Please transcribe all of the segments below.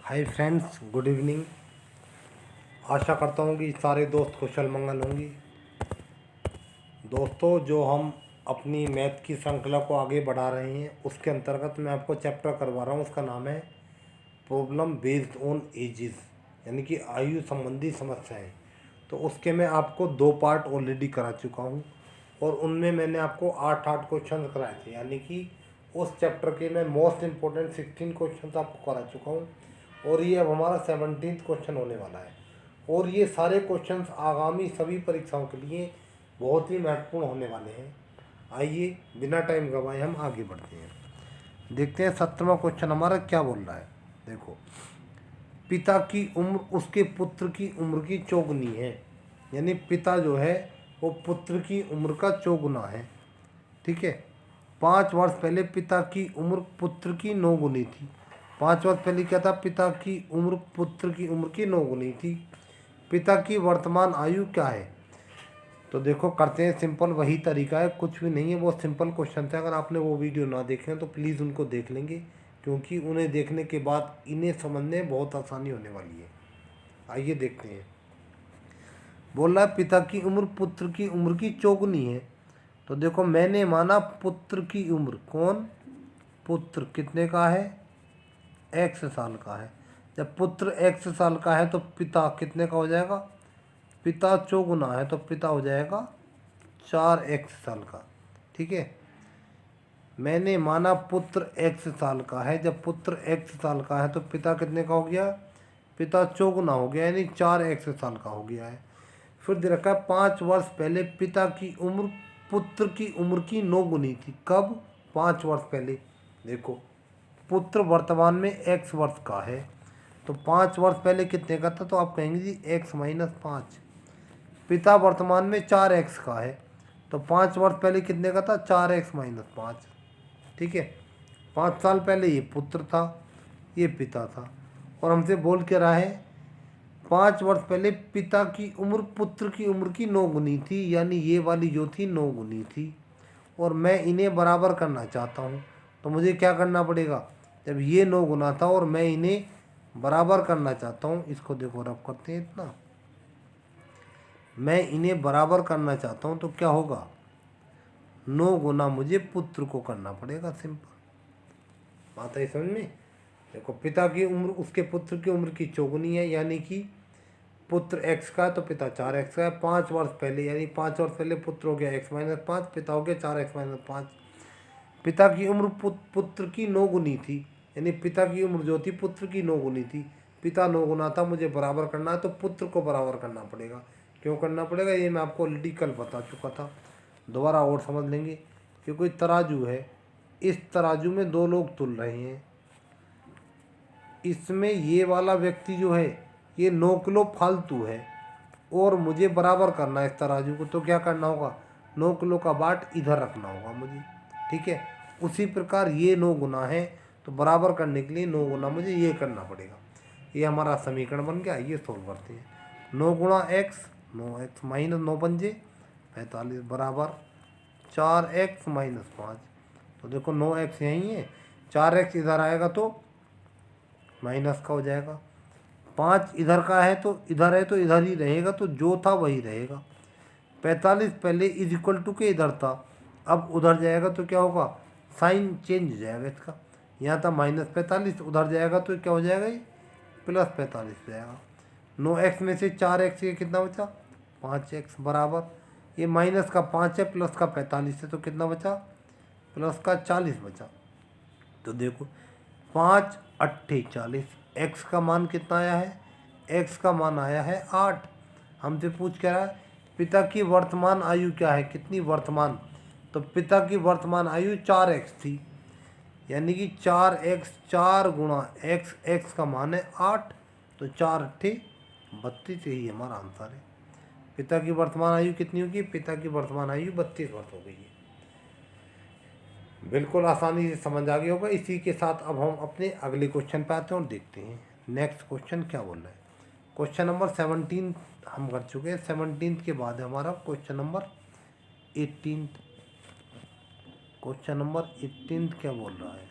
हाय friends, good evening. आशा करता हूँ कि सारे दोस्त कुशल मंगल होंगी। दोस्तों, जो हम अपनी मैथ की श्रृंखला को आगे बढ़ा रहे हैं उसके अंतर्गत मैं आपको चैप्टर करवा रहा हूँ। उसका नाम है प्रॉब्लम बेस्ड ऑन एजेस, यानी कि आयु संबंधी समस्याएं। तो उसके मैं आपको 2 पार्ट ऑलरेडी करा चुका हूँ और उनमें मैंने आपको 8 क्वेश्चन कराए थे, यानी कि उस चैप्टर के मैं मोस्ट इम्पोर्टेंट 16 क्वेश्चन आपको करा चुका हूँ और ये अब हमारा 17th क्वेश्चन होने वाला है। और ये सारे क्वेश्चंस आगामी सभी परीक्षाओं के लिए बहुत ही महत्वपूर्ण होने वाले हैं। आइए बिना टाइम गंवाए हम आगे बढ़ते हैं। देखते हैं 17वां क्वेश्चन हमारा क्या बोल रहा है। देखो, पिता की उम्र उसके पुत्र की उम्र की चौगुनी है, यानी पिता जो है वो पुत्र की उम्र का चौगुना है। ठीक है। 5 वर्ष पहले पिता की उम्र पुत्र की 9 गुनी थी। 5 वर्ष पहले क्या था? पिता की उम्र पुत्र की उम्र की 9 गुनी थी। पिता की वर्तमान आयु क्या है? तो देखो, करते हैं सिंपल, वही तरीका है, कुछ भी नहीं है, बहुत सिंपल क्वेश्चन है। अगर आपने वो वीडियो ना देखे हैं तो प्लीज़ उनको देख लेंगे, क्योंकि उन्हें देखने के बाद इन्हें समझने में बहुत आसानी होने वाली है। आइए देखते हैं। बोल रहा है पिता की उम्र पुत्र की उम्र की चौगुनी है। तो देखो, मैंने माना पुत्र की उम्र, कौन? पुत्र कितने का है? x साल का है। जब पुत्र x साल का है तो पिता कितने का हो जाएगा? पिता चौगुना है तो पिता हो जाएगा 4x साल का। ठीक है। मैंने माना पुत्र x साल का है। जब पुत्र x साल का है तो पिता कितने का हो गया? पिता चौगुना हो गया, यानी 4x साल का हो गया है। फिर दे रखा है 5 वर्ष पहले पिता की उम्र पुत्र की उम्र की 9 गुनी थी। कब? 5 वर्ष पहले। देखो, पुत्र वर्तमान में x वर्ष का है तो 5 वर्ष पहले कितने का था? तो आप कहेंगे जी x माइनस 5। पिता वर्तमान में 4x का है तो 5 वर्ष पहले कितने का था? 4x minus 5। ठीक है। 5 साल पहले ये पुत्र था, ये पिता था, और हमसे बोल के रहा है 5 वर्ष पहले पिता की उम्र पुत्र की उम्र की 9 गुनी थी, यानी ये वाली जो थी 9 गुनी थी, और मैं इन्हें बराबर करना चाहता हूँ। तो मुझे क्या करना पड़ेगा? जब ये 9 गुना था और मैं इन्हें बराबर करना चाहता हूँ, इसको देखो रब करते हैं इतना, मैं इन्हें बराबर करना चाहता हूँ तो क्या होगा? 9 गुना मुझे पुत्र को करना पड़ेगा। सिंपल बात है समझ में। देखो, पिता की उम्र उसके पुत्र की उम्र की चौगुनी है, यानी कि पुत्र x का है तो पिता 4x का है। 5 वर्ष पहले, यानी 5 वर्ष पहले पुत्र हो गया x माइनस 5, पिता हो गया 4x माइनस 5। पिता की उम्र पुत्र की 9 गुनी थी, यानी पिता की उम्र जो थी पुत्र की 9 गुनी थी। पिता 9 गुना था, मुझे बराबर करना है तो पुत्र को बराबर करना पड़ेगा। क्यों करना पड़ेगा? ये मैं आपको ऑलरेडी कल बता चुका था, दोबारा और समझ लेंगे। कि कोई तराजू है, इस तराजू में 2 लोग तुल रहे हैं, इसमें ये वाला व्यक्ति जो है ये 9 किलो फालतू है और मुझे बराबर करना है इस तराजू को, तो क्या करना होगा? 9 किलो का बाट इधर रखना होगा मुझे। ठीक है। उसी प्रकार ये 9 गुना है तो बराबर करने के लिए 9 गुना मुझे ये करना पड़ेगा। ये हमारा समीकरण बन गया। ये सोल्व करते हैं। 9 गुणा एक्स, 9x माइनस 9 पंजे 45 बराबर 4x माइनस 5। तो देखो 9x यहीं है, 4x इधर आएगा तो माइनस का हो जाएगा। 5 इधर का है तो इधर है तो इधर ही रहेगा, तो जो था वही रहेगा। 45 पहले इज इक्वल टू के इधर था, अब उधर जाएगा तो क्या होगा? साइन चेंज हो जाएगा इसका। यहाँ था -45, उधर जाएगा तो क्या हो जाएगा? ये +45 हो जाएगा। 9x में से 4x ये कितना बचा? 5x बराबर, ये माइनस का 5 है, प्लस का 45 है, तो कितना बचा? प्लस का 40 बचा। तो देखो 5 अट्ठे 40, एक्स का मान कितना आया है? एक्स का मान आया है 8। हमसे पूछ क्या रहा है? पिता की वर्तमान आयु क्या है? कितनी वर्तमान? तो पिता की वर्तमान आयु 4x थी, यानी कि 4x, 4 गुणा एक्स, एक्स का मान है 8, तो 4 अट्ठे 32, यही हमारा आंसर है। पिता की वर्तमान आयु कितनी होगी? पिता की वर्तमान आयु 32 वर्ष हो गई है। बिल्कुल आसानी से समझ आ गया होगा। इसी के साथ अब हम अपने अगले क्वेश्चन पे आते हैं और देखते हैं नेक्स्ट क्वेश्चन क्या बोल रहा है। क्वेश्चन नंबर 17 हम कर चुके हैं। 17 के बाद है हमारा क्वेश्चन नंबर 18। क्वेश्चन नंबर 18 क्या बोल रहा है?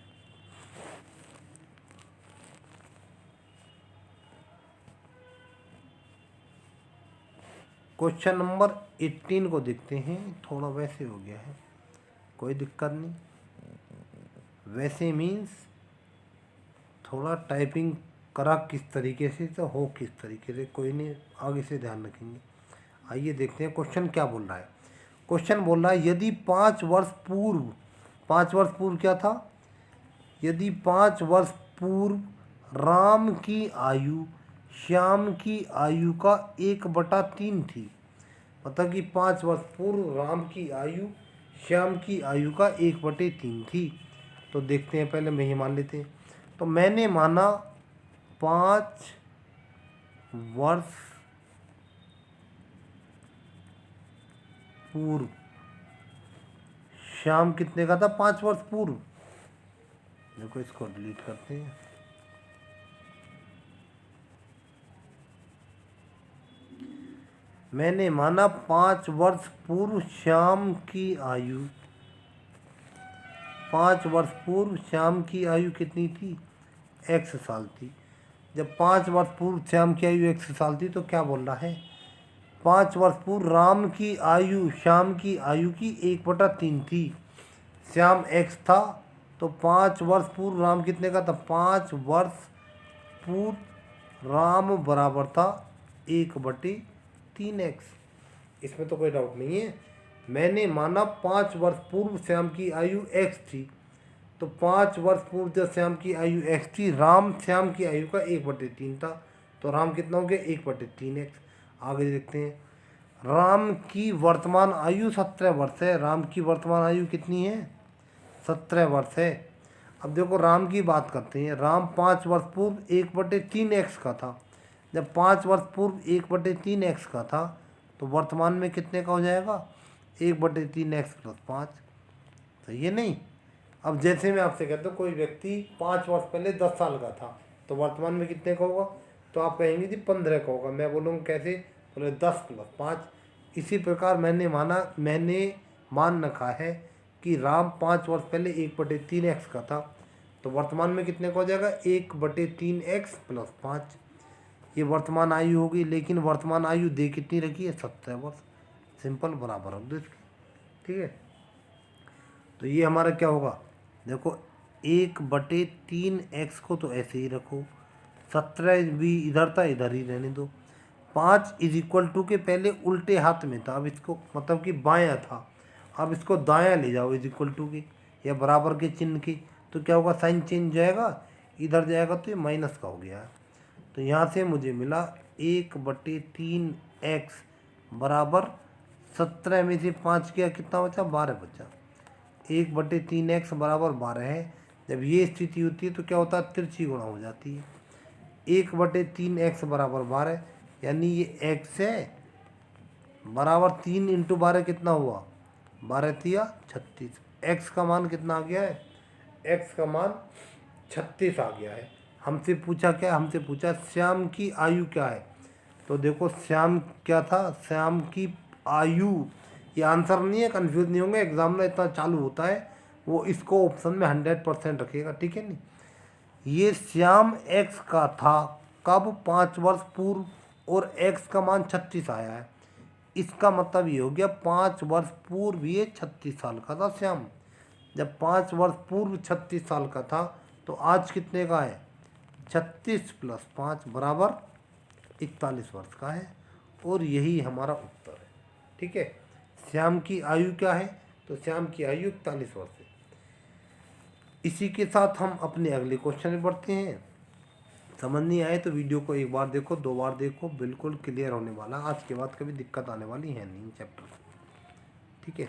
क्वेश्चन नंबर 18 को देखते हैं। थोड़ा वैसे हो गया है, कोई दिक्कत नहीं। वैसे मीन्स थोड़ा टाइपिंग करा किस तरीके से तो हो किस तरीके से, कोई नहीं, आगे से ध्यान रखेंगे। आइए देखते हैं क्वेश्चन क्या बोल रहा है। क्वेश्चन बोल रहा है यदि 5 वर्ष पूर्व क्या था, यदि 5 वर्ष पूर्व राम की आयु श्याम की आयु का 1/3 थी, मतलब कि 5 वर्ष पूर्व राम की आयु श्याम की आयु का 1/3 थी। तो देखते हैं, पहले मैं ही मान लेते हैं। तो मैंने माना 5 वर्ष पूर्व, श्याम कितने का था, 5 वर्ष पूर्व। देखो इसको डिलीट करते हैं। मैंने माना 5 वर्ष पूर्व श्याम की आयु, 5 वर्ष पूर्व श्याम की आयु कितनी थी, x साल थी। जब 5 वर्ष पूर्व श्याम की आयु x साल थी तो क्या बोल रहा है, 5 वर्ष पूर्व राम की आयु श्याम की आयु की 1/3 थी। श्याम x था तो 5 वर्ष पूर्व राम कितने का था, 5 वर्ष पूर्व राम बराबर था 1/3x। इसमें तो कोई डाउट नहीं है। मैंने माना 5 वर्ष पूर्व श्याम की आयु x थी, तो 5 वर्ष पूर्व जब श्याम की आयु x थी, राम श्याम की आयु का 1/3 था, तो राम कितना हो गया, 1/3x। आगे देखते हैं। राम की वर्तमान आयु 17 वर्ष है। राम की वर्तमान आयु कितनी है, 17 वर्ष है। अब देखो राम की बात करते हैं। राम 5 वर्ष पूर्व 1/3x का था। जब 5 वर्ष पूर्व 1/3x का था तो वर्तमान में कितने का हो जाएगा, 1/3x + 5। सही है नहीं। अब जैसे मैं आपसे कहता हूँ कोई व्यक्ति 5 वर्ष पहले 10 साल का था तो वर्तमान में कितने का होगा, तो आप कहेंगे जी 15 का होगा। मैं बोलूँगा कैसे, बोले 10 + 5। इसी प्रकार मैंने मान रखा है कि राम 5 वर्ष पहले 1/3x का था तो वर्तमान में कितने का हो जाएगा, 1/3x + 5। ये वर्तमान आयु होगी, लेकिन वर्तमान आयु दे कितनी रखी है, 17 वर्ष। सिंपल, बराबर रख दो इसके। ठीक है, तो ये हमारा क्या होगा, देखो 1/3x को तो ऐसे ही रखो, 17 भी इधर था, इधर ही रहने दो। 5 = के पहले उल्टे हाथ में था, अब इसको मतलब कि बायां था, अब इसको दायां ले जाओ = के या बराबर के चिन्ह के, तो क्या होगा, साइन चेंज जाएगा, इधर जाएगा तो ये माइनस का हो गया है। तो यहाँ से मुझे मिला 1/3x बराबर 17 में से 5 किया कितना बचा, 12 बचा। 1/3x बराबर 12 है। जब ये स्थिति होती है तो क्या होता है, तिरछी गुणा हो जाती है। 1/3x बराबर 12, यानी ये x है बराबर 3 × 12 कितना हुआ, 12 × 3 = 36। x का मान कितना आ गया है, x का मान 36 आ गया है। हमसे पूछा क्या, हमसे पूछा श्याम की आयु क्या है। तो देखो श्याम क्या था, श्याम की आयु, ये आंसर नहीं है, कंफ्यूज नहीं होंगे, एग्जाम में इतना चालू होता है, वो इसको ऑप्शन में 100% रखेगा। ठीक है नहीं, ये श्याम x का था कब, 5 वर्ष पूर्व, और x का मान 36 आया है। इसका मतलब ये हो गया 5 वर्ष पूर्व ये 36 साल का था श्याम। जब 5 वर्ष पूर्व 36 साल का था तो आज कितने का है, 36 + 5 बराबर 41 वर्ष का है। और यही हमारा उत्तर है। ठीक है, श्याम की आयु क्या है, तो श्याम की आयु 41 वर्ष है। इसी के साथ हम अपने अगले क्वेश्चन में बढ़ते हैं। समझ नहीं आए तो वीडियो को 1 बार देखो, 2 बार देखो, बिल्कुल क्लियर होने वाला। आज के बाद कभी दिक्कत आने वाली है नहीं चैप्टर। ठीक है,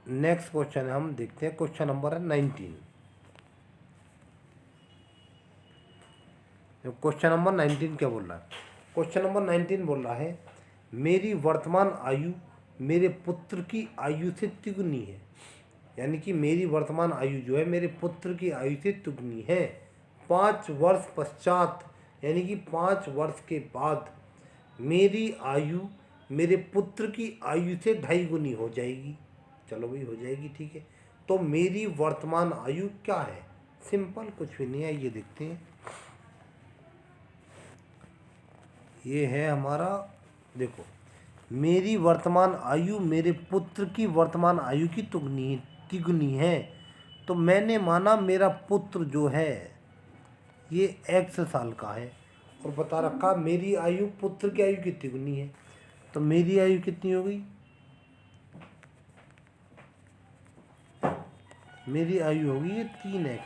नेक्स्ट क्वेश्चन हम देखते हैं। क्वेश्चन नंबर है 19। क्वेश्चन नंबर 19 क्या बोल रहा है, क्वेश्चन नंबर 19 बोल रहा है मेरी वर्तमान आयु मेरे पुत्र की आयु से तिगुनी है। यानी कि मेरी वर्तमान आयु जो है मेरे पुत्र की आयु से तिगुनी है। 5 वर्ष पश्चात, यानी कि 5 वर्ष के बाद मेरी आयु मेरे पुत्र की आयु से 2.5 गुनी हो जाएगी। चलो भाई, हो जाएगी, ठीक है। तो मेरी वर्तमान आयु क्या है, सिंपल, कुछ भी नहीं है। ये देखते हैं, ये है हमारा, देखो मेरी वर्तमान आयु मेरे पुत्र की वर्तमान आयु की तिगुनी है। तो मैंने माना मेरा पुत्र जो है ये एक्स साल का है और बता रखा मेरी आयु पुत्र की आयु की तिगुनी है। तो मेरी आयु कितनी हो गई? मेरी आयु होगी ये 3x।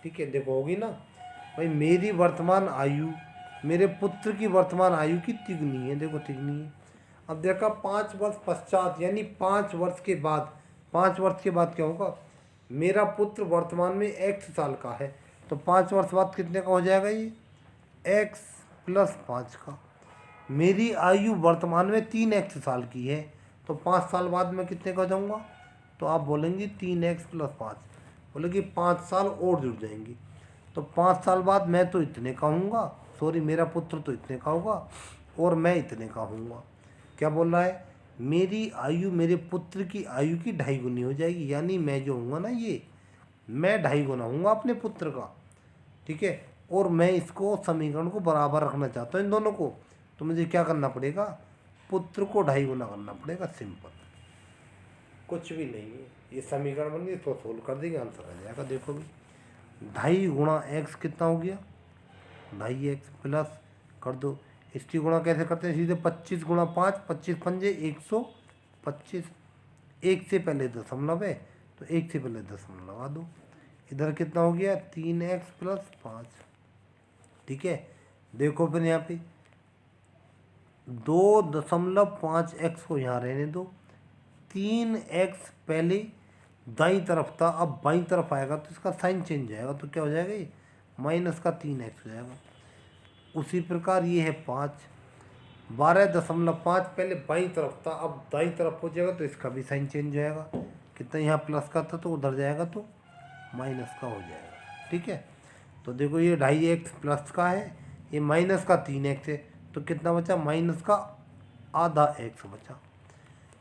ठीक है, देखो होगी ना भाई, मेरी वर्तमान आयु मेरे पुत्र की वर्तमान आयु की तिगुनी है। देखो तिगुनी है। अब देखा 5 वर्ष पश्चात यानी 5 वर्ष के बाद, 5 वर्ष के बाद क्या होगा? मेरा पुत्र वर्तमान में x साल का है, तो 5 वर्ष बाद कितने का हो जाएगा ये? x + 5 का। मेरी आयु वर्तमान में 3x साल की है, तो 5 साल बाद मैं कितने का हो जाऊँगा? तो आप बोलेंगे 3x + 5, बोले कि 5 साल और जुड़ जाएंगी। तो 5 साल बाद मैं तो इतने का हूँगा, सॉरी मेरा पुत्र तो इतने का होगा और मैं इतने का हूँगा। क्या बोल रहा है? मेरी आयु मेरे पुत्र की आयु की 2.5 गुनी हो जाएगी, यानी मैं जो हूँगा ना ये, मैं 2.5 गुना हूँगा अपने पुत्र का। ठीक है, और मैं इसको समीकरण को बराबर रखना चाहता हूँ इन दोनों को, तो मुझे क्या करना पड़ेगा? पुत्र को 2.5 गुना करना पड़ेगा। सिंपल, कुछ भी नहीं है। ये समीकरण बन गई, इसको सोल्व कर देंगे, आंसर आ जाएगा। देखो भी 2.5 गुणा x कितना हो गया? 2.5x प्लस कर दो, इसकी गुणा कैसे करते हैं? सीधे 25 गुणा 5, 25 पंजे 125। एक से पहले दशमलव है तो एक से पहले दशमलव लगा दो। इधर कितना हो गया? 3x + 5। ठीक है, देखो फिर यहाँ पे 2.5x को यहाँ रहने दो। 3x पहले दाईं तरफ था, अब बाईं तरफ आएगा तो इसका साइन चेंज हो जाएगा, तो क्या हो जाएगा? ये -3x हो जाएगा। उसी प्रकार ये है 5, 12.5 पहले बाईं तरफ था, अब दाईं तरफ हो जाएगा तो इसका भी साइन चेंज हो जाएगा। कितना यहाँ प्लस का था तो उधर जाएगा तो माइनस का हो जाएगा। ठीक है, तो देखो ये 2.5x प्लस का है, ये माइनस का 3x है, तो कितना बचा? माइनस का आधा x बचा।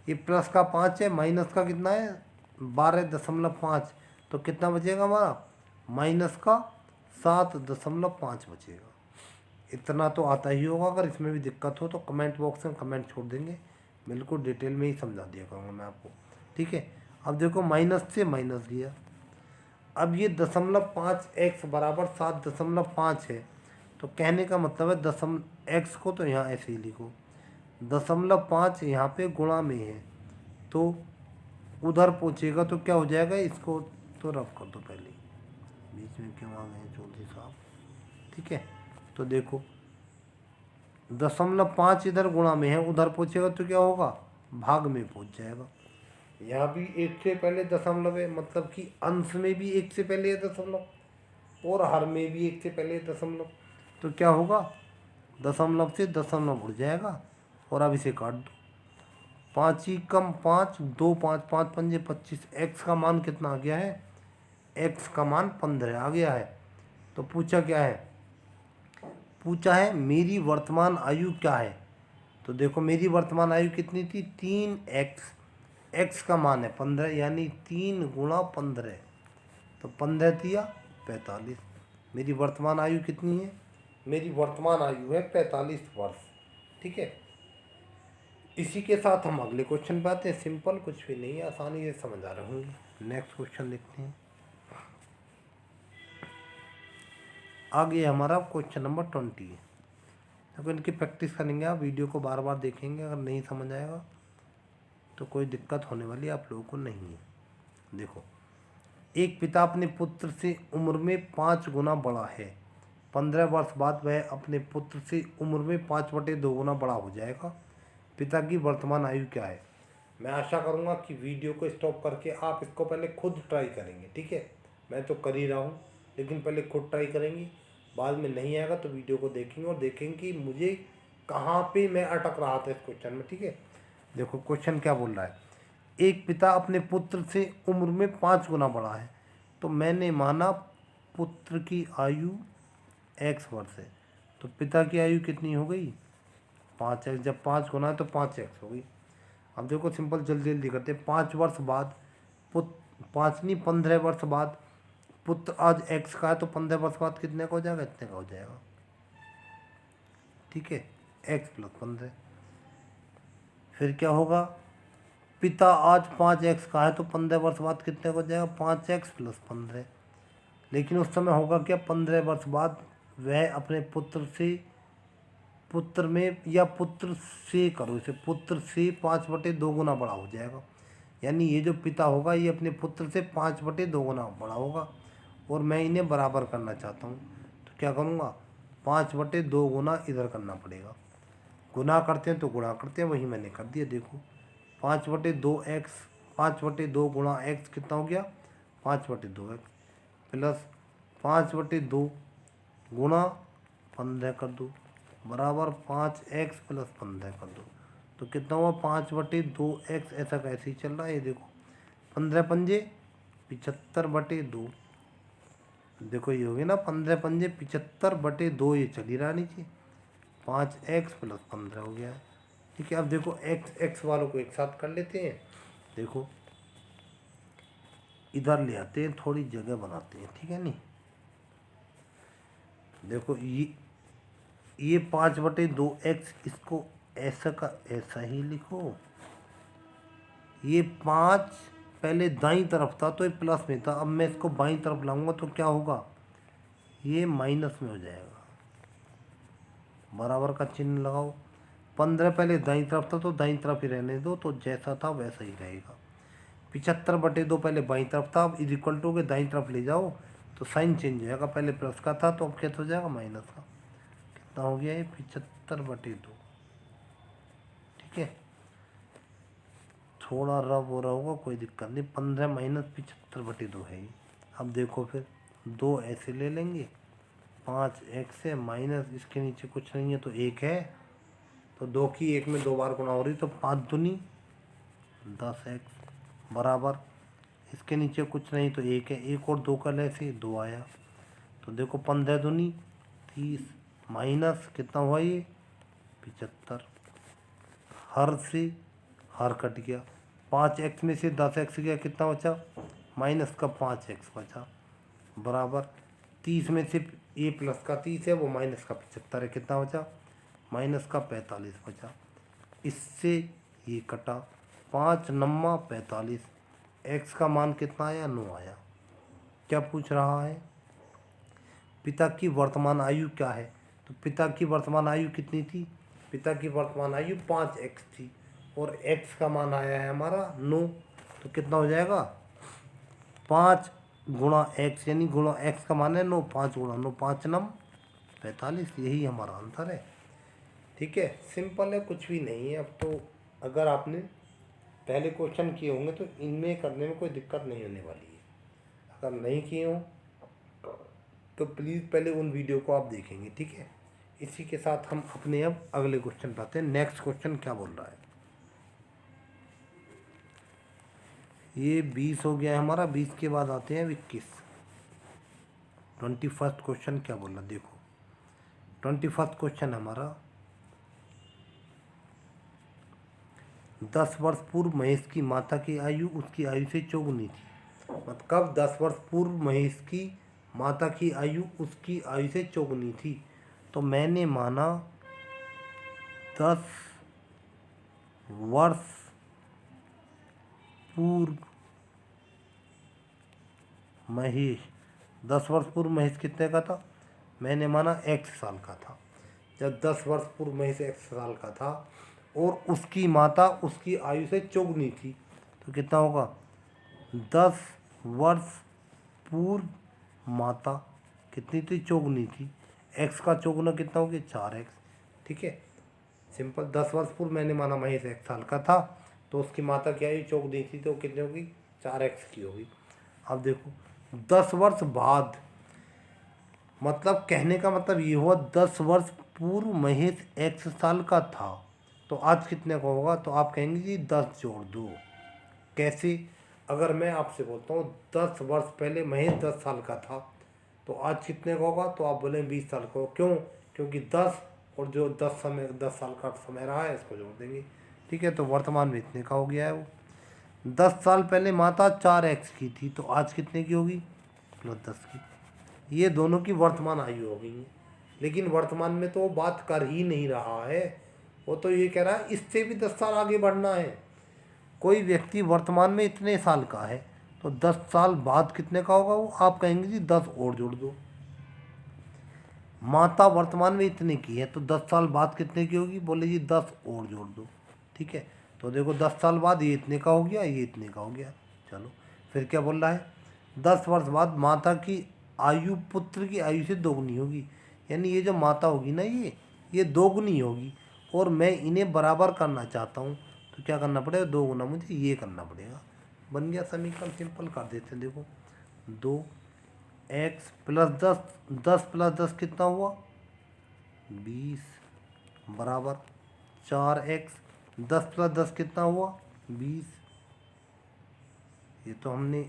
ये प्लस का 5 है, माइनस का कितना है? 12.5, तो कितना बचेगा हमारा? माइनस का 7.5 बचेगा। इतना तो आता ही होगा। अगर इसमें भी दिक्कत हो तो कमेंट बॉक्स में कमेंट छोड़ देंगे, बिल्कुल डिटेल में ही समझा दिया करूँगा मैं आपको। ठीक है, अब देखो माइनस से माइनस गया, अब ये 0.5x बराबर 7.5 है, तो कहने का मतलब है x को तो यहाँ ऐसे ही लिखो, 0.5 यहाँ पे गुणा में है तो उधर पहुँचेगा तो क्या हो जाएगा? इसको तो रफ कर दो पहले, बीच में क्यों आ गए चौधरी साहब। ठीक है, तो देखो 0.5 इधर गुणा में है, उधर पहुँचेगा तो क्या होगा? भाग में पहुँच जाएगा। यहाँ भी 1 से पहले दशमलव है, मतलब कि अंश में भी 1 से पहले है दशमलव और हर में भी 1 से पहले है दशमलव, तो क्या होगा? दशमलव से दशमलव उड़ जाएगा और अब इसे काट दो। 5 ही कम 5, 2 5, 5 पंजे 25। x का मान कितना आ गया है? x का मान 15 आ गया है। तो पूछा क्या है? पूछा है मेरी वर्तमान आयु क्या है। तो देखो मेरी वर्तमान आयु कितनी थी? 3x, x का मान है 15, यानी 3 गुणा 15, तो 15 दिया 45। मेरी वर्तमान आयु कितनी है? मेरी वर्तमान आयु है 45 वर्ष। ठीक है, इसी के साथ हम अगले क्वेश्चन पे आते हैं। सिंपल, कुछ भी नहीं है, आसानी से समझ आ रहा होंगे। नेक्स्ट क्वेश्चन देखते हैं। आगे हमारा क्वेश्चन नंबर 20 है। तो इनकी प्रैक्टिस करेंगे, आप वीडियो को बार बार देखेंगे, अगर नहीं समझ आएगा तो कोई दिक्कत होने वाली आप लोगों को नहीं है। देखो, एक पिता अपने पुत्र से उम्र में 5 गुना बड़ा है। 15 वर्ष बाद वह अपने पुत्र से उम्र में 5/2 गुना बड़ा हो जाएगा। पिता की वर्तमान आयु क्या है? मैं आशा करूँगा कि वीडियो को स्टॉप करके आप इसको पहले खुद ट्राई करेंगे। ठीक है, मैं तो कर ही रहा हूँ, लेकिन पहले खुद ट्राई करेंगे, बाद में नहीं आएगा तो वीडियो को देखेंगे और देखेंगे कि मुझे कहाँ पे मैं अटक रहा था इस क्वेश्चन में। ठीक है, देखो क्वेश्चन क्या बोल रहा है। एक पिता अपने पुत्र से उम्र में 5 गुना बड़ा है, तो मैंने माना पुत्र की आयु x वर्ष है, तो पिता की आयु कितनी हो गई? 5x। जब 5 गुना है तो 5x हो गई। अब देखो सिंपल, जल्दी जल्दी करते। 5 वर्ष बाद पुत्र, 5 नहीं 15 वर्ष बाद पुत्र आज x का है, तो 15 वर्ष बाद कितने का हो जाएगा? इतने का हो जाएगा। ठीक है, x + 15। फिर क्या होगा, पिता आज 5x का है तो 15 वर्ष बाद कितने को जाएगा, 5x + 15। लेकिन उस समय होगा क्या, 15 वर्ष बाद वह अपने पुत्र में या पुत्र से करो इसे, पुत्र से 5/2 गुना बड़ा हो जाएगा। यानी ये जो पिता होगा ये अपने पुत्र से 5/2 गुना बड़ा होगा, और मैं इन्हें बराबर करना चाहता हूँ। तो क्या करूँगा, 5/2 गुना इधर करना पड़ेगा। गुना करते हैं तो गुणा करते हैं, वही मैंने कर दिया। देखो 5/2x, 5/2 गुणा x कितना हो गया, 5/2x प्लस 5/2 गुणा 15 कर दो बराबर 5x + 15 कर दो। तो कितना हुआ, 5/2x। ऐसा कैसे ही चल रहा है, ये देखो 15 पंजे 75/2। देखो ये हो गया ना, 15 पंजे 75/2, ये चल ही रहा नीचे, 5x + 15 हो गया है। ठीक है, अब देखो x वालों को एक साथ कर लेते हैं। देखो इधर ले आते हैं, थोड़ी जगह बनाते हैं, ठीक है नहीं। देखो ये 5/2x, इसको ऐसा का ऐसा ही लिखो। ये 5 पहले दाईं तरफ था तो ये प्लस में था, अब मैं इसको बाईं तरफ लाऊंगा तो क्या होगा, ये माइनस में हो जाएगा। बराबर का चिन्ह लगाओ। 15 पहले दाईं तरफ था तो दाईं तरफ ही रहने दो, तो जैसा था वैसा ही रहेगा। 75/2 पहले बाईं तरफ था, अब इक्वल टू के दाईं तरफ ले जाओ तो साइन चेंज हो जाएगा। पहले प्लस का था तो अब क्या हो जाएगा, माइनस का। कितना हो गया ये, 75/2। ठीक है, थोड़ा रब हो रहा होगा, कोई दिक्कत नहीं। 15 - 75/2 है ये। अब देखो फिर 2 ऐसे ले लेंगे, 5x है माइनस, इसके नीचे कुछ नहीं है तो 1 है, तो 2 की 1 में 2 बार गुणा हो रही, तो 5 दूनी 10x बराबर, इसके नीचे कुछ नहीं तो 1 है, 1 और 2 का ऐसे 2 आया। तो देखो 15 दूनी 30 माइनस कितना हुआ ये, 75। हर से हर कट गया, 5x में से 10x गया, कितना बचा, माइनस का 5x बचा बराबर 30 में से a प्लस का 30 है वो माइनस का 75 है, कितना बचा, माइनस का 45 बचा। इससे ये कटा, 5 9 45, x का मान कितना आया, 9 आया। क्या पूछ रहा है, पिता की वर्तमान आयु क्या है। तो पिता की वर्तमान आयु कितनी थी, पिता की वर्तमान आयु 5x थी, और x का मान आया है हमारा 9। तो कितना हो जाएगा, 5 गुणा x, यानी गुणा x का मान है 9, 5 गुणा 9, 5 9 45, यही हमारा आंसर है। ठीक है, सिंपल है, कुछ भी नहीं है। अब तो अगर आपने पहले क्वेश्चन किए होंगे तो इनमें करने में कोई दिक्कत नहीं होने वाली है। अगर नहीं किए हों तो प्लीज़ पहले उन वीडियो को आप देखेंगे। ठीक है, इसी के साथ हम अपने अब अगले क्वेश्चन पे आते हैं। नेक्स्ट क्वेश्चन क्या बोल रहा है, ये 20 हो गया है हमारा, 20 के बाद आते हैं 21। 21st क्वेश्चन क्या बोल रहा, देखो 21st क्वेश्चन हमारा, 10 वर्ष पूर्व महेश की माता की आयु उसकी आयु से चौगुनी थी। मतलब 10 वर्ष पूर्व महेश की माता की आयु उसकी आयु से चौगुनी थी। तो मैंने माना 10 वर्ष पूर्व महेश, 10 वर्ष पूर्व महेश कितने का था, मैंने माना x साल का था। जब 10 वर्ष पूर्व महेश x साल का था और उसकी माता उसकी आयु से चौगुनी थी, तो कितना होगा, 10 वर्ष पूर्व माता कितनी थी, चौगुनी थी, x का चौगुना कितना हो गया, 4x। ठीक है, सिंपल। 10 वर्ष पूर्व मैंने माना महेश 1 साल का था, तो उसकी माता की आयु चौगुनी थी, तो कितनी होगी, 4x की होगी। अब देखो 10 वर्ष बाद, मतलब कहने का मतलब ये हुआ 10 वर्ष पूर्व महेश x साल का था, तो आज कितने का होगा, तो आप कहेंगे जी 10 जोड़ दो। कैसे, अगर मैं आपसे बोलता हूँ 10 वर्ष पहले महेश 10 साल का था, तो आज कितने का होगा, तो आप बोलें 20 साल का। क्यों, क्योंकि 10 और जो 10 साल का समय रहा है इसको जोड़ देंगे। ठीक है, तो वर्तमान में इतने का हो गया है वो। 10 साल पहले माता 4x की थी, तो आज कितने की होगी, +10 की। ये दोनों की वर्तमान आयु हो गई है, लेकिन वर्तमान में तो वो बात कर ही नहीं रहा है, वो तो ये कह रहा है इससे भी 10 साल आगे बढ़ना है। कोई व्यक्ति वर्तमान में इतने साल का है तो 10 साल बाद कितने का होगा वो, आप कहेंगे जी 10 और जोड़ दो। माता वर्तमान में इतने की है तो 10 साल बाद कितने की होगी, बोले जी 10 और जोड़ दो। ठीक है, तो देखो 10 साल बाद ये इतने का हो गया, ये इतने का हो गया। चलो फिर क्या बोल रहा है, 10 वर्ष बाद माता की आयु पुत्र की आयु से दोगुनी होगी। यानी ये जो माता होगी ना ये दोगुनी होगी, और मैं इन्हें बराबर करना चाहता हूँ तो क्या करना पड़ेगा, 2 गुना मुझे ये करना पड़ेगा। बन गया समीकरण, सिंपल कर देते हैं। देखो 2x प्लस 10, 10 प्लस 10 कितना हुआ 20, बराबर 4x, 10 प्लस 10 कितना हुआ 20। ये तो हमने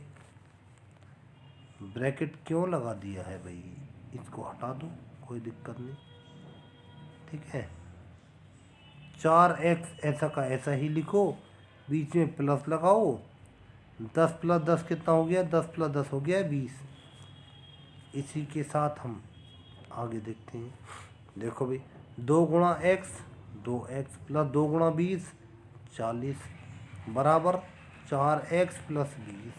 ब्रैकेट क्यों लगा दिया है भाई, इसको हटा दो, कोई दिक्कत नहीं। ठीक है, 4x ऐसा का ऐसा ही लिखो, बीच में प्लस लगाओ। 10 प्लस 10 कितना हो गया, 10 प्लस 10 हो गया 20। इसी के साथ हम आगे देखते हैं। देखो भाई 2 गुणा एक्स, 2x प्लस 2 गुणा 20 40, बराबर 4x प्लस 20।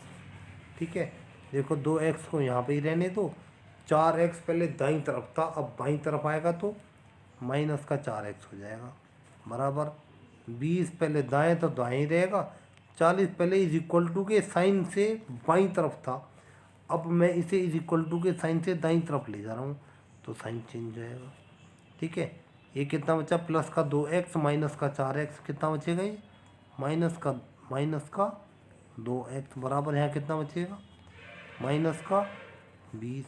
ठीक है, देखो 2x को यहाँ पे ही रहने दो, 4x पहले दाईं तरफ था, अब बाईं तरफ आएगा तो माइनस का 4x हो जाएगा, बराबर 20 पहले दाएं तो दाएं ही रहेगा, 40 पहले इज इक्वल टू के साइन से बाईं तरफ था, अब मैं इसे इज इक्वल टू के साइन से दाईं तरफ ले जा रहा हूँ तो साइन चेंज हो जाएगा। ठीक है, ये कितना बचा, प्लस का 2x माइनस का 4x, कितना बचेगा ये माइनस का 2x, बराबर यहाँ कितना बचेगा माइनस का 20,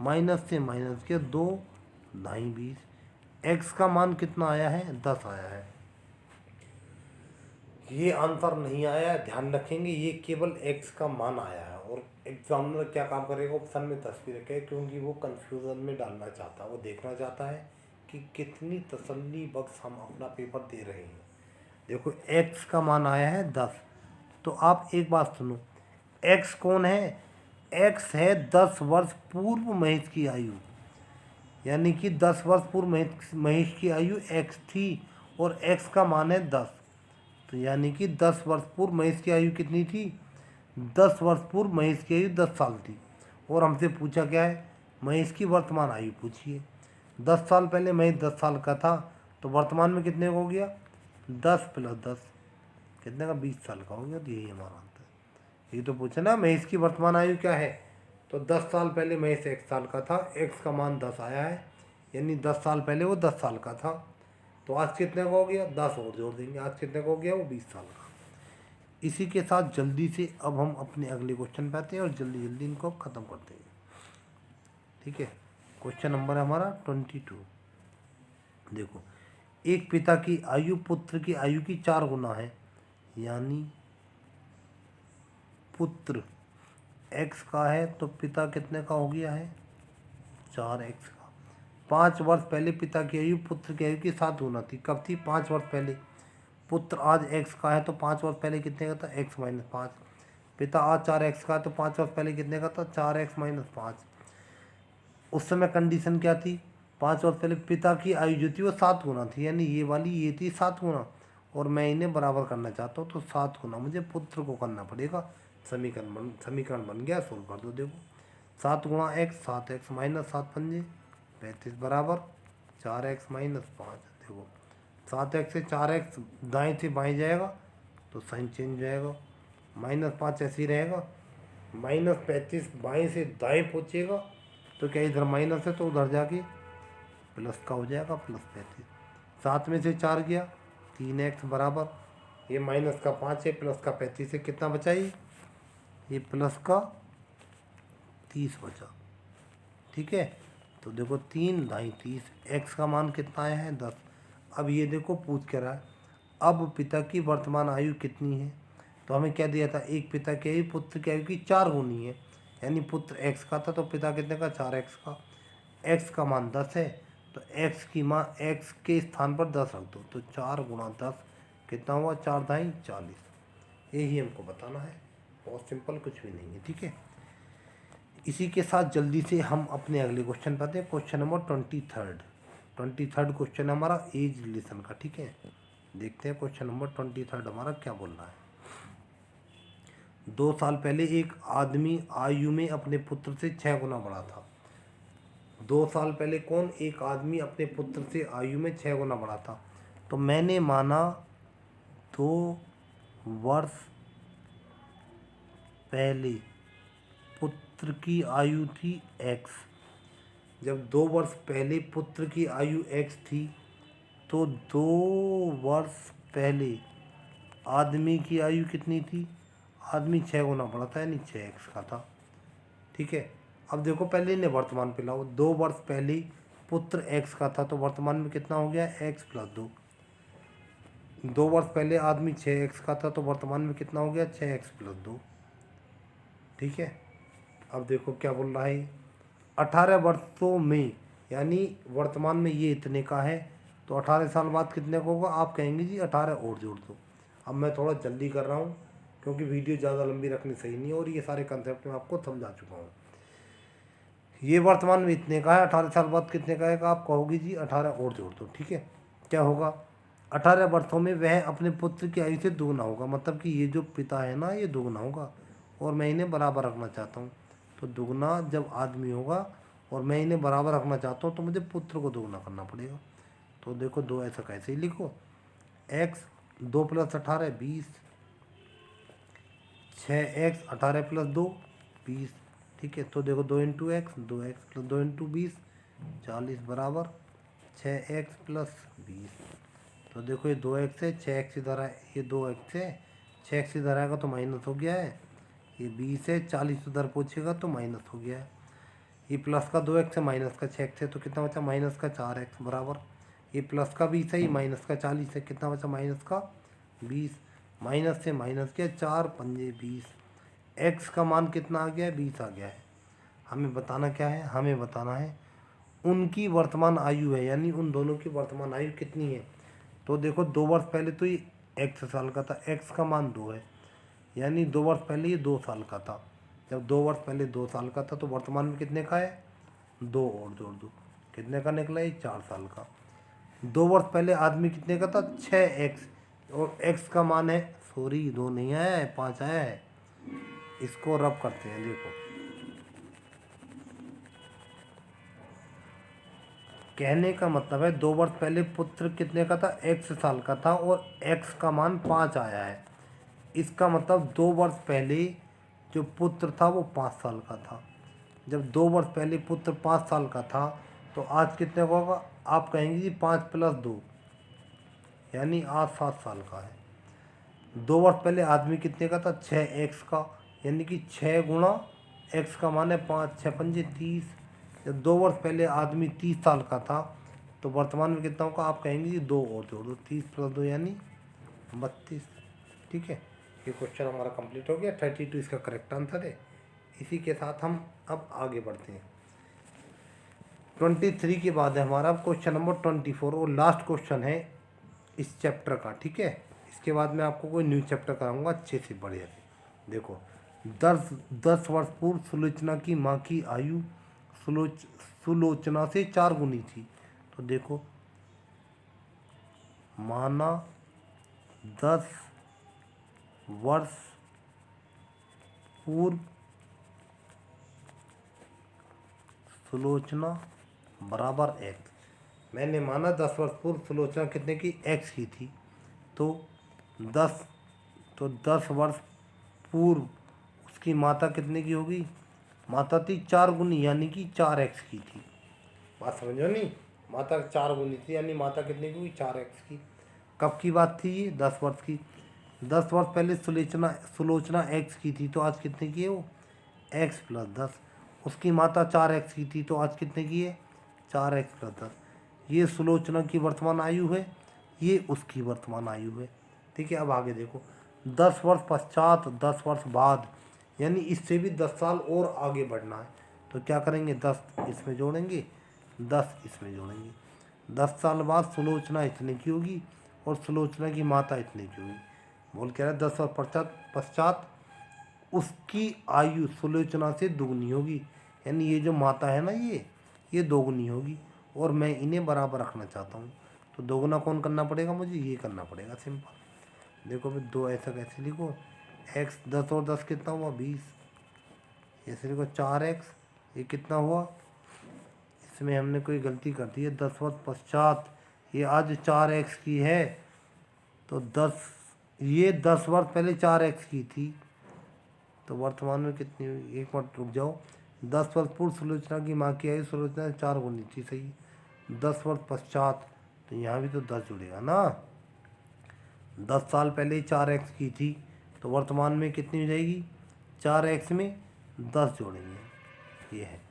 माइनस से माइनस के 2 दाईं 20। x का मान कितना आया है 10 आया है। ये आंसर नहीं आया है, ध्यान रखेंगे, ये केवल x का मान आया है। और एग्जामिनर क्या काम करेगा, ऑप्शन में तस्वीर रखे, क्योंकि वो कंफ्यूजन में डालना चाहता है, वो देखना चाहता है कि कितनी तसल्ली बख्श हम अपना पेपर दे रहे हैं। देखो x का मान आया है 10, तो आप एक बात सुनो, x कौन है, x है 10 वर्ष पूर्व महेश की आयु, यानी कि 10 वर्ष पूर्व महेश की आयु x थी और x का मान है 10, तो यानी कि 10 वर्ष पूर्व महेश की आयु कितनी थी, 10 वर्ष पूर्व महेश की आयु 10 साल थी। और हमसे पूछा क्या है, महेश की वर्तमान आयु पूछिए। 10 साल पहले महेश 10 साल का था, तो वर्तमान में कितने का हो गया 10 प्लस 10 कितने का 20 साल का हो गया, तो यही हमारा आंसर। ये तो पूछा ना महेश की वर्तमान आयु क्या है, तो 10 साल पहले महेश 1 साल का था, x का मान 10 आया है, यानी 10 साल पहले वो 10 साल का था, तो आज कितने का हो गया 10 और जोड़ देंगे, आज कितने का हो गया वो 20 साल का। इसी के साथ जल्दी से अब हम अपने अगले क्वेश्चन पे आते हैं और जल्दी जल्दी इनको ख़त्म करते हैं। ठीक है, क्वेश्चन नंबर है हमारा 22। देखो एक पिता की आयु पुत्र की आयु की 4 गुना है, यानी पुत्र x का है तो पिता कितने का हो गया है 4x का। 5 वर्ष पहले पिता की आयु पुत्र की आयु की 7 गुना थी, कब थी 5 वर्ष पहले। पुत्र आज x का है तो 5 वर्ष पहले कितने का था x माइनस 5। पिता आज 4x का है तो 5 वर्ष पहले कितने का था 4x माइनस 5। उस समय कंडीशन क्या थी, 5 वर्ष पहले पिता की आयु जो थी वो 7 गुना थी, यानी ये वाली ये थी 7 गुना, और मैं इन्हें बराबर करना चाहता हूँ तो 7 गुना मुझे पुत्र को करना पड़ेगा। समीकरण बन गया, सोल्व कर दो। देखो 7 गुणा x 7x माइनस 7 पंजे 35, बराबर 4x माइनस 5। देखो 7x से 4x दाएं से बाएं जाएगा तो साइन चेंज हो जाएगा, माइनस 5 ऐसे ही रहेगा, माइनस 35 बाएं से दाएं पहुँचेगा तो क्या इधर माइनस है तो उधर जाके प्लस का हो जाएगा, प्लस 35। 7 में से 4 गया 3x, बराबर ये माइनस का 5 है, प्लस का 35 है, कितना बचा ये प्लस का 30 बचा। ठीक है, तो देखो 3 दाई 30, x का मान कितना आया है 10। अब ये देखो पूछ के रहा है अब पिता की वर्तमान आयु कितनी है, तो हमें क्या दिया था, एक पिता की आयु पुत्र की आयु की 4 होनी है, यानी पुत्र x का था तो पिता कितने का 4x का। x का मान 10 है तो x की मान x के स्थान पर 10 रख दो, तो 4 गुणा 10 कितना हुआ 4 दाई 40। यही हमको बताना है, बहुत सिंपल, कुछ भी नहीं है। ठीक है, इसी के साथ जल्दी से हम अपने अगले क्वेश्चन पर आते हैं, क्वेश्चन नंबर 23। 23rd क्वेश्चन है हमारा एज रिलेशन का, ठीक है। देखते हैं क्वेश्चन नंबर 23 हमारा क्या बोल रहा है। 2 साल पहले एक आदमी आयु में अपने पुत्र से 6 गुना बड़ा था। 2 साल पहले कौन? एक आदमी अपने पुत्र से आयु में 6 गुना बड़ा था। तो मैंने माना 2 वर्ष पहले पुत्र की आयु थी x। जब 2 वर्ष पहले पुत्र की आयु x थी तो 2 वर्ष पहले आदमी की आयु कितनी थी? आदमी 6 गुना बड़ा था, यानी 6x का था, ठीक है। अब देखो पहले इन्हें वर्तमान पे लाओ। 2 वर्ष पहले पुत्र x का था तो वर्तमान में कितना हो गया? x + 2। 2 वर्ष पहले आदमी 6x का था तो वर्तमान में कितना हो गया? 6x + 2, ठीक है। अब देखो क्या बोल रहा है, 18 वर्षों में, यानी वर्तमान में ये इतने का है तो 18 साल बाद कितने का होगा? आप कहेंगे जी 18 और जोड़ दो। अब मैं थोड़ा जल्दी कर रहा हूँ क्योंकि वीडियो ज़्यादा लंबी रखनी सही नहीं है और ये सारे कंसेप्ट मैं आपको समझा चुका हूँ। ये वर्तमान में इतने का है, 18 साल बाद कितने का है? आप कहोगे जी 18 और जोड़ दो, ठीक है। क्या होगा? 18 वर्षों में वह अपने पुत्र की आयु से दोगुना होगा, मतलब कि ये जो पिता है ना ये दोगुना होगा और मैं इन्हें बराबर रखना चाहता हूँ। तो दुगना जब आदमी होगा और मैं इन्हें बराबर रखना चाहता हूँ तो मुझे पुत्र को दोगुना करना पड़ेगा। तो देखो दो ऐसा कैसे ही लिखो, x 2 + 18 20, 6x 18 + 2 20, ठीक है। तो देखो 2 × x 2x + 2 × 20 40 बराबर 6x + 20। तो देखो ये 2x है, 6x इधर है, ये 2x है, 6x इधर आएगा तो माइनस हो गया है, ये 20 है, 40 उधर पहुँचेगा तो माइनस हो गया है। ये प्लस का 2x है, माइनस का 6x है, तो कितना बचा? माइनस का 4x बराबर, ये प्लस का 20 है, ये माइनस का 40 है, कितना बचा? माइनस का 20। माइनस से माइनस किया, 4 × 5 = 20। x का मान कितना आ गया है? 20 आ गया है। हमें बताना क्या है? हमें बताना है उनकी वर्तमान आयु है, यानी उन दोनों की वर्तमान आयु कितनी है। तो देखो 2 वर्ष पहले तो ये x साल का था, x का मान 2 है, यानी 2 वर्ष पहले ये 2 साल का था। जब 2 वर्ष पहले 2 साल का था तो वर्तमान में कितने का है? 2 और जोड़ दो, कितने का निकला? ये 4 साल का। 2 वर्ष पहले आदमी कितने का था? 6x, और x का मान है, सॉरी 2 नहीं आया है, 5 आया है। इसको रब करते हैं, देखो कहने का मतलब है 2 वर्ष पहले पुत्र कितने का था? x साल का था और x का मान 5 आया है। इसका मतलब 2 वर्ष पहले जो पुत्र था वो 5 साल का था। जब 2 वर्ष पहले पुत्र 5 साल का था तो आज कितने का होगा? आप कहेंगे जी 5 + 2, यानी आज 7 साल का है। 2 वर्ष पहले आदमी कितने का था? 6x का, यानी कि 6 × x का मान है 5, 6 × 5 = 30। जब 2 वर्ष पहले आदमी 30 साल का था तो वर्तमान में कितना होगा? आप कहेंगे जी 2 और जोड़ दो, 30 + 2 यानी 32, ठीक है। ये क्वेश्चन हमारा कंप्लीट हो गया। 32 इसका करेक्ट आंसर है। इसी के साथ हम अब आगे बढ़ते हैं। 23 के बाद है हमारा क्वेश्चन नंबर 24 और लास्ट क्वेश्चन है इस चैप्टर का, ठीक है। इसके बाद मैं आपको कोई न्यू चैप्टर कराऊंगा अच्छे से, बढ़िया से। देखो 10 वर्ष पूर्व सुलोचना की माँ की आयु सुलोचना से 4 गुनी थी। तो देखो माना 10 वर्ष पूर्व सुलोचना बराबर x। मैंने माना 10 वर्ष पूर्व सुलोचना कितने की? x की थी। तो 10 वर्ष पूर्व उसकी माता कितने की होगी? माता थी 4 गुनी, यानी कि 4x की थी। बात समझो नहीं, माता 4 गुनी थी, यानी माता कितने की हुई? 4x की। कब की बात थी ये? 10 वर्ष की। 10 वर्ष पहले सुलोचना x की थी तो आज कितने की है वो? x + 10। उसकी माता 4x की थी तो आज कितने की है? 4x + 10। ये सुलोचना की वर्तमान आयु है, ये उसकी वर्तमान आयु है, ठीक है। अब आगे देखो 10 वर्ष पश्चात, 10 वर्ष बाद, यानी इससे भी 10 साल और आगे बढ़ना है। तो क्या करेंगे? 10 इसमें जोड़ेंगे, 10 इसमें जोड़ेंगे। 10 साल बाद सुलोचना इतने की होगी और सुलोचना की माता इतने की होगी। बोल कह रहा है 10 वर्ष पश्चात उसकी आयु सुलोचना से दुगनी होगी, यानी ये जो माता है ना ये दोगुनी होगी और मैं इन्हें बराबर रखना चाहता हूँ, तो दोगुना कौन करना पड़ेगा मुझे, ये करना पड़ेगा सिंपल। देखो भाई 2 ऐसा कैसे लिखो, x 10 और 10 कितना हुआ 20, ऐसे लिखो 4x, ये कितना हुआ, इसमें हमने कोई गलती कर दी है, 10 वर्ष पश्चात ये आज 4x की है, तो 10 ये 10 वर्ष पहले 4x की थी, तो वर्तमान में कितनी हुई, एक मिनट रुक जाओ, 10 वर्ष पूर्व सुलोचना की माँ की आयु सुलोचना से 4 गुनी थी, सही। 10 वर्ष पश्चात, तो यहाँ भी तो 10 जुड़ेगा ना, 10 साल पहले 4x की थी, तो वर्तमान में कितनी हो जाएगी, 4x में 10 जोड़ेंगे, ये है,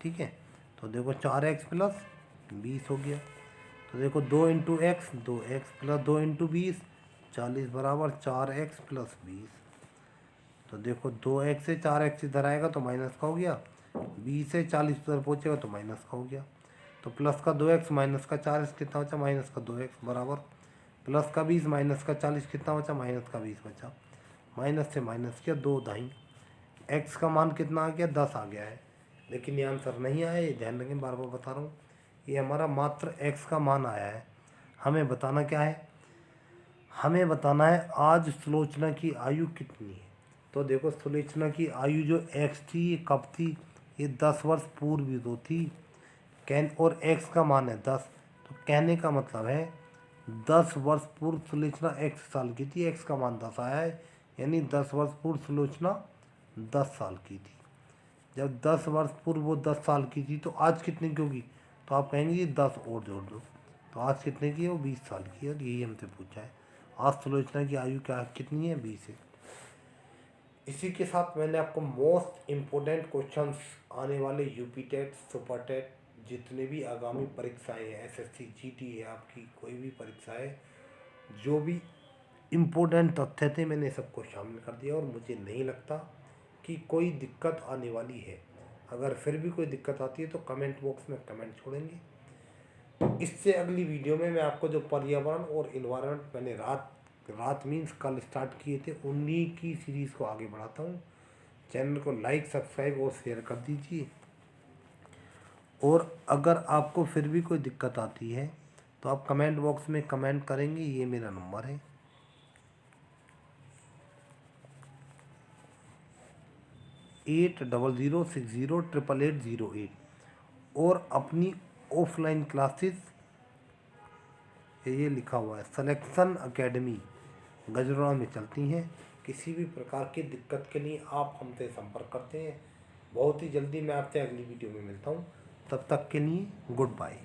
ठीक है। तो देखो 4x प्लस 20 हो गया, तो देखो 2 into x 2x plus 2 into 20 40 बराबर 4x प्लस 20। तो देखो 2x से 4x इधर आएगा तो माइनस का हो गया, 20 से 40 उधर पहुँचेगा तो माइनस का हो गया, तो प्लस का 2x माइनस का 4x कितना बचा, माइनस का 2x बराबर प्लस का 20 माइनस का 40 कितना बचा, माइनस का 20 बचा, माइनस से माइनस किया 2 दाई, x का मान कितना आ गया 10 आ गया है, लेकिन ये आंसर नहीं आया, ये ध्यान रखें, बार बार बता रहा हूँ, ये हमारा मात्र x का मान आया है। हमें बताना क्या है, हमें बताना है आज सुलोचना की आयु कितनी है। तो देखो सुलोचना की आयु जो x थी ये कब थी, ये 10 वर्ष पूर्व तो थी, और x का मान है 10, तो कहने का मतलब है 10 वर्ष पूर्व सुलोचना x साल की थी, x का मान 10 आया है, यानी 10 वर्ष पूर्व सुलोचना 10 साल की थी। जब 10 वर्ष पूर्व वो 10 साल की थी, तो आज कितने की होगी, तो आप कहेंगे ये 10 और जोड़ दो, तो आज कितने की है, वो 20 साल की है, और यही हमसे पूछा है आज सुलोचना की आयु क्या कितनी है, 20 है। इसी के साथ मैंने आपको मोस्ट इम्पोर्टेंट क्वेश्चंस आने वाले यूपी टेट, सुपर टेट, जितने भी आगामी परीक्षाएं हैं, एसएससी जीटी है, आपकी कोई भी परीक्षा है, जो भी इम्पोर्टेंट तथ्य थे मैंने सबको शामिल कर दिया, और मुझे नहीं लगता कि कोई दिक्कत आने वाली है। अगर फिर भी कोई दिक्कत आती है तो कमेंट बॉक्स में कमेंट छोड़ेंगे। इससे अगली वीडियो में मैं आपको जो पर्यावरण और इन्वायरमेंट मैंने रात मीन्स कल स्टार्ट किए थे, उन्हीं की सीरीज़ को आगे बढ़ाता हूँ। चैनल को लाइक, सब्सक्राइब और शेयर कर दीजिए, और अगर आपको फिर भी कोई दिक्कत आती है तो आप कमेंट बॉक्स में कमेंट करेंगे, ये मेरा नंबर है। 8006088808। और अपनी ऑफलाइन क्लासेस, ये लिखा हुआ है सिलेक्शन एकेडमी गजरा में चलती हैं। किसी भी प्रकार की दिक्कत के लिए आप हमसे संपर्क करते हैं। बहुत ही जल्दी मैं आपसे अगली वीडियो में मिलता हूँ, तब तक के लिए गुड बाय।